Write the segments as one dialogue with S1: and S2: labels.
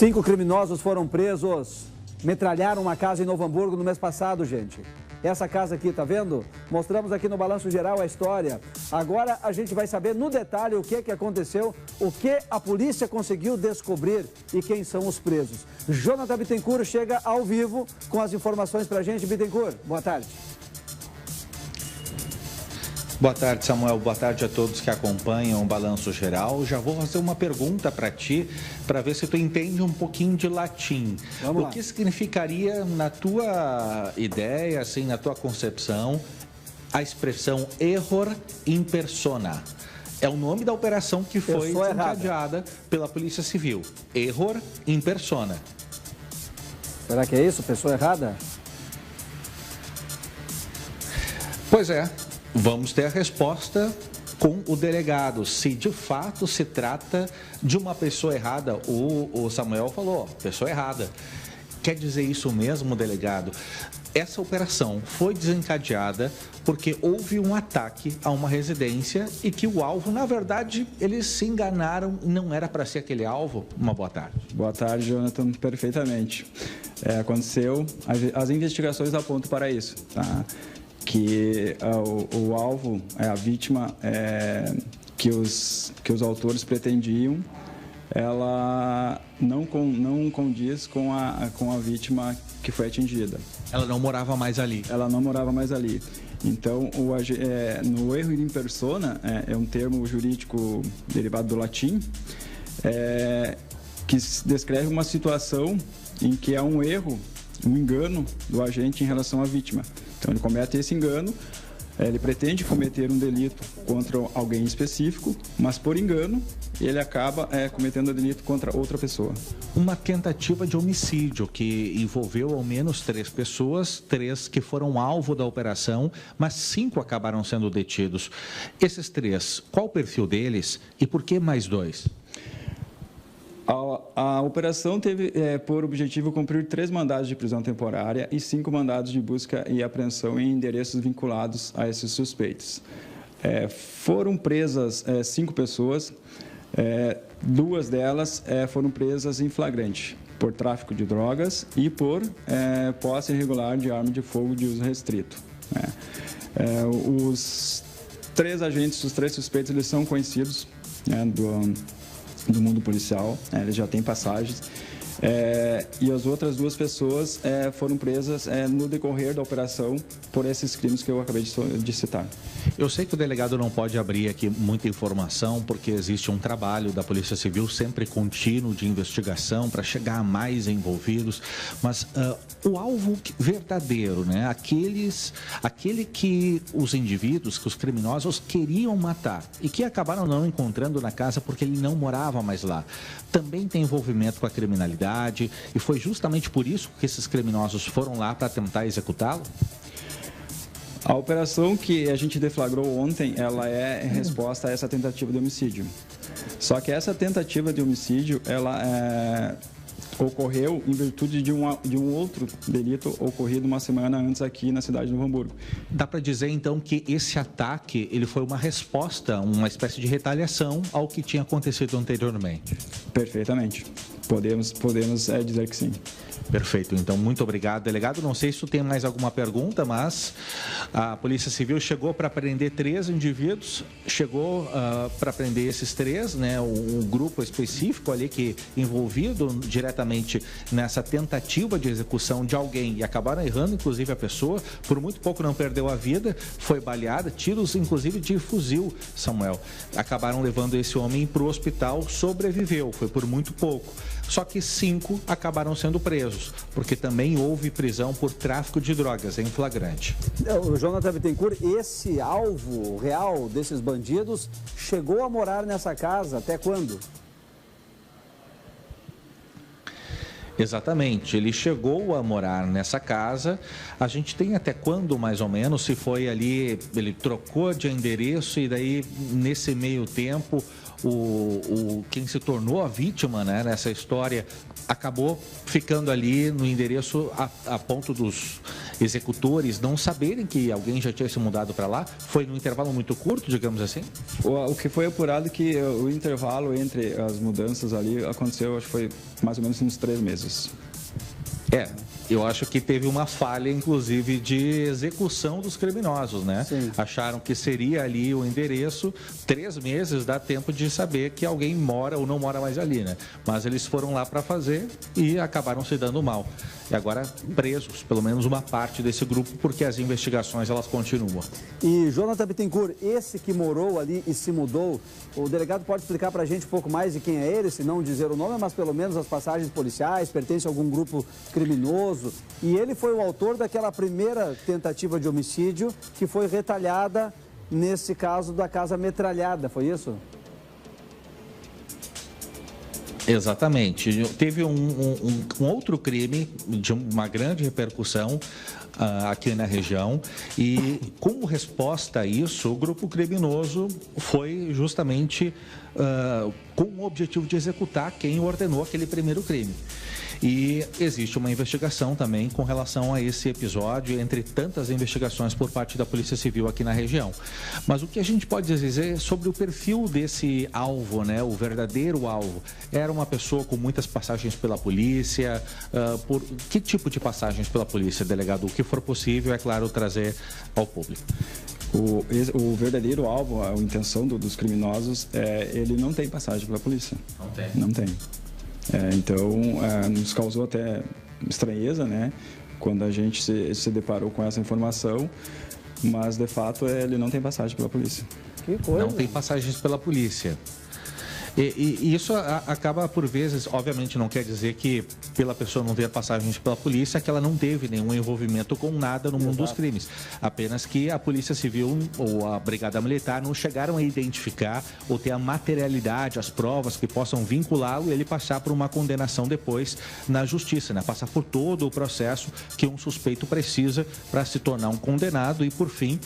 S1: 5 criminosos foram presos, metralharam uma casa em Novo Hamburgo no mês passado, gente. Essa casa aqui, tá vendo? Mostramos aqui no Balanço Geral a história. Agora a gente vai saber no detalhe o que aconteceu, o que a polícia conseguiu descobrir e quem são os presos. Jonathan Bittencourt chega ao vivo com as informações pra gente. Bittencourt, boa tarde.
S2: Boa tarde, Samuel. Boa tarde a todos que acompanham o Balanço Geral. Já vou fazer uma pergunta para ti, para ver se tu entende um pouquinho de latim.
S1: Vamos lá.
S2: O que significaria, na tua ideia, assim, na tua concepção, a expressão error in persona? É o nome da operação que foi desencadeada pela Polícia Civil. Error in persona.
S1: Será que é isso? Pessoa errada?
S2: Pois é. Vamos ter a resposta com o delegado, se de fato se trata de uma pessoa errada. O Samuel falou, pessoa errada. Quer dizer isso mesmo, delegado? Essa operação foi desencadeada porque houve um ataque a uma residência e que o alvo, na verdade, eles se enganaram, não era para ser aquele alvo. Uma boa tarde.
S3: Boa tarde, Jonathan, perfeitamente. Aconteceu, as investigações apontam para isso, tá? Que o alvo, a vítima que os autores pretendiam, ela não condiz com a vítima que foi atingida.
S2: Ela não morava mais ali.
S3: Ela não morava mais ali. Então, no erro in persona, é um termo jurídico derivado do latim, que descreve uma situação em que há um erro, um engano do agente em relação à vítima. Então, ele comete esse engano, ele pretende cometer um delito contra alguém específico, mas por engano, ele acaba cometendo o delito contra outra pessoa.
S2: Uma tentativa de homicídio que envolveu ao menos 3 pessoas, 3 que foram alvo da operação, mas 5 acabaram sendo detidos. Esses 3, qual o perfil deles e por que mais 2?
S3: A operação teve por objetivo cumprir 3 mandados de prisão temporária e 5 mandados de busca e apreensão em endereços vinculados a esses suspeitos. Foram presas 5 pessoas, 2 delas foram presas em flagrante por tráfico de drogas e por posse irregular de arma de fogo de uso restrito. Os 3 agentes, os 3 suspeitos, eles são conhecidos do mundo policial, eles já têm passagens, e as outras 2 pessoas foram presas no decorrer da operação por esses crimes que eu acabei de citar.
S2: Eu sei que o delegado não pode abrir aqui muita informação, porque existe um trabalho da Polícia Civil sempre contínuo de investigação para chegar a mais envolvidos, mas o alvo verdadeiro, né? Aquele que os indivíduos, que os criminosos queriam matar e que acabaram não encontrando na casa porque ele não morava mais lá, também tem envolvimento com a criminalidade e foi justamente por isso que esses criminosos foram lá para tentar executá-lo?
S3: A operação que a gente deflagrou ontem, ela é resposta a essa tentativa de homicídio. Só que essa tentativa de homicídio, ela ocorreu em virtude de um outro delito ocorrido uma semana antes aqui na cidade de Novo Hamburgo.
S2: Dá para dizer, então, que esse ataque ele foi uma resposta, uma espécie de retaliação ao que tinha acontecido anteriormente?
S3: Perfeitamente. Podemos dizer que sim.
S2: Perfeito. Então, muito obrigado, delegado. Não sei se tu tem mais alguma pergunta, mas a Polícia Civil chegou para prender 3 indivíduos, chegou para prender esses 3, né? Um grupo específico ali que envolvido diretamente nessa tentativa de execução de alguém e acabaram errando, inclusive a pessoa, por muito pouco não perdeu a vida, foi baleada, tiros inclusive de fuzil, Samuel. Acabaram levando esse homem para o hospital, sobreviveu, foi por muito pouco. Só que 5 acabaram sendo presos, porque também houve prisão por tráfico de drogas em flagrante.
S1: O Jonathan Bittencourt, esse alvo real desses bandidos chegou a morar nessa casa até quando?
S2: Exatamente, ele chegou a morar nessa casa, a gente tem até quando mais ou menos, se foi ali, ele trocou de endereço e daí nesse meio tempo quem se tornou a vítima, né, nessa história acabou ficando ali no endereço a ponto dos executores não saberem que alguém já tinha se mudado para lá? Foi num intervalo muito curto, digamos assim?
S3: O que foi apurado é que o intervalo entre as mudanças ali aconteceu, acho que foi mais ou menos uns 3 meses.
S2: Eu acho que teve uma falha, inclusive, de execução dos criminosos, né?
S1: Sim.
S2: Acharam que seria ali o endereço, 3 meses dá tempo de saber que alguém mora ou não mora mais ali, né? Mas eles foram lá para fazer e acabaram se dando mal. E agora presos, pelo menos uma parte desse grupo, porque as investigações elas continuam.
S1: E Jonathan Bittencourt, esse que morou ali e se mudou, o delegado pode explicar para a gente um pouco mais de quem é ele, se não dizer o nome, mas pelo menos as passagens policiais, pertence a algum grupo criminoso. E ele foi o autor daquela primeira tentativa de homicídio que foi retalhada nesse caso da casa metralhada, foi isso?
S2: Exatamente. Teve um outro crime de uma grande repercussão aqui na região e, como resposta a isso, o grupo criminoso foi justamente com o objetivo de executar quem ordenou aquele primeiro crime. E existe uma investigação também com relação a esse episódio, entre tantas investigações por parte da Polícia Civil aqui na região. Mas o que a gente pode dizer sobre o perfil desse alvo, né? O verdadeiro alvo? Era uma pessoa com muitas passagens pela polícia? Por que tipo de passagens pela polícia, delegado? O que for possível, é claro, trazer ao público.
S3: O verdadeiro alvo, a intenção dos criminosos, ele não tem passagem pela polícia.
S2: Não tem.
S3: Não tem. Então, nos causou até estranheza, né, quando a gente se deparou com essa informação, mas, de fato, ele não tem passagem pela polícia.
S1: Que coisa.
S2: Não tem passagens pela polícia. E isso acaba, por vezes, obviamente não quer dizer que pela pessoa não ter passagens pela polícia, que ela não teve nenhum envolvimento com nada no mundo dos crimes. Apenas que a Polícia Civil ou a Brigada Militar não chegaram a identificar ou ter a materialidade, as provas que possam vinculá-lo e ele passar por uma condenação depois na justiça, né? Passar por todo o processo que um suspeito precisa para se tornar um condenado e, por fim,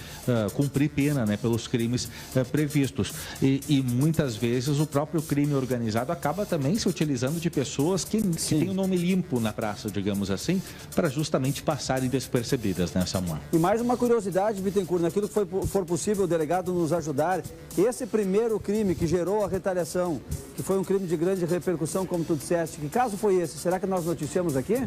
S2: cumprir pena, né, pelos crimes previstos. E muitas vezes o próprio crime organizado acaba também se utilizando de pessoas que têm o nome limpo na praça, digamos assim, para justamente passarem despercebidas, né, Samuel?
S1: E mais uma curiosidade, Bittencourt, naquilo que for possível o delegado nos ajudar, esse primeiro crime que gerou a retaliação, que foi um crime de grande repercussão, como tu disseste, que caso foi esse? Será que nós noticiamos aqui?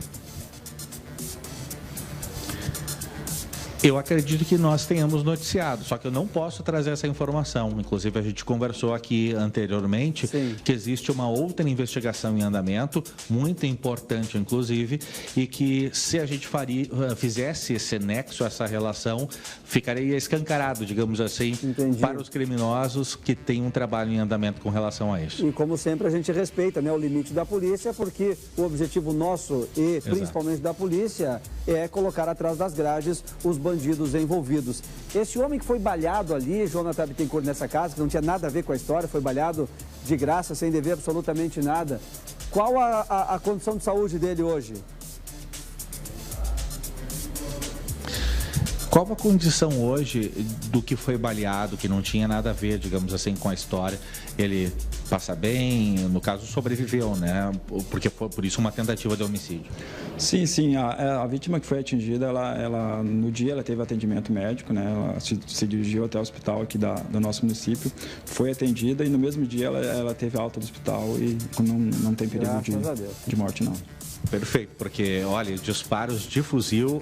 S2: Eu acredito que nós tenhamos noticiado, só que eu não posso trazer essa informação. Inclusive, a gente conversou aqui anteriormente que existe uma outra investigação em andamento, muito importante, inclusive, e que se a gente fizesse esse nexo, essa relação, ficaria escancarado, digamos assim, para os criminosos que têm um trabalho em andamento com relação a isso.
S1: E, como sempre, a gente respeita, né, o limite da polícia, porque o objetivo nosso e principalmente da polícia é colocar atrás das grades os bandidos envolvidos. Esse homem que foi baleado ali, Jonathan Bittencourt, nessa casa, que não tinha nada a ver com a história, foi baleado de graça, sem dever absolutamente nada. Qual a condição de saúde dele hoje?
S2: Qual a condição hoje do que foi baleado, que não tinha nada a ver, digamos assim, com a história? Ele passa bem, no caso sobreviveu, né? Porque foi por isso uma tentativa de homicídio.
S3: Sim. A vítima que foi atingida, ela no dia ela teve atendimento médico, né? Ela se dirigiu até o hospital aqui do nosso município, foi atendida e no mesmo dia ela teve alta do hospital e não tem perigo de morte, não.
S2: Perfeito, porque, olha, disparos de fuzil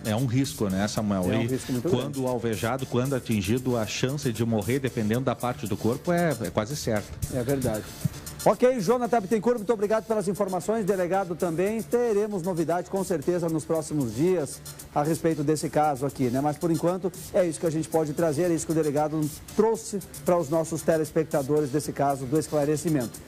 S2: é um risco, né, Samuel?
S1: É um risco muito grande.
S2: Quando alvejado, quando atingido, a chance de morrer, dependendo da parte do corpo, é quase certa.
S1: É verdade. Ok, Jonathan Bittencourt, muito obrigado pelas informações. Delegado também, teremos novidade com certeza nos próximos dias a respeito desse caso aqui, né? Mas por enquanto é isso que a gente pode trazer, é isso que o delegado trouxe para os nossos telespectadores desse caso do esclarecimento.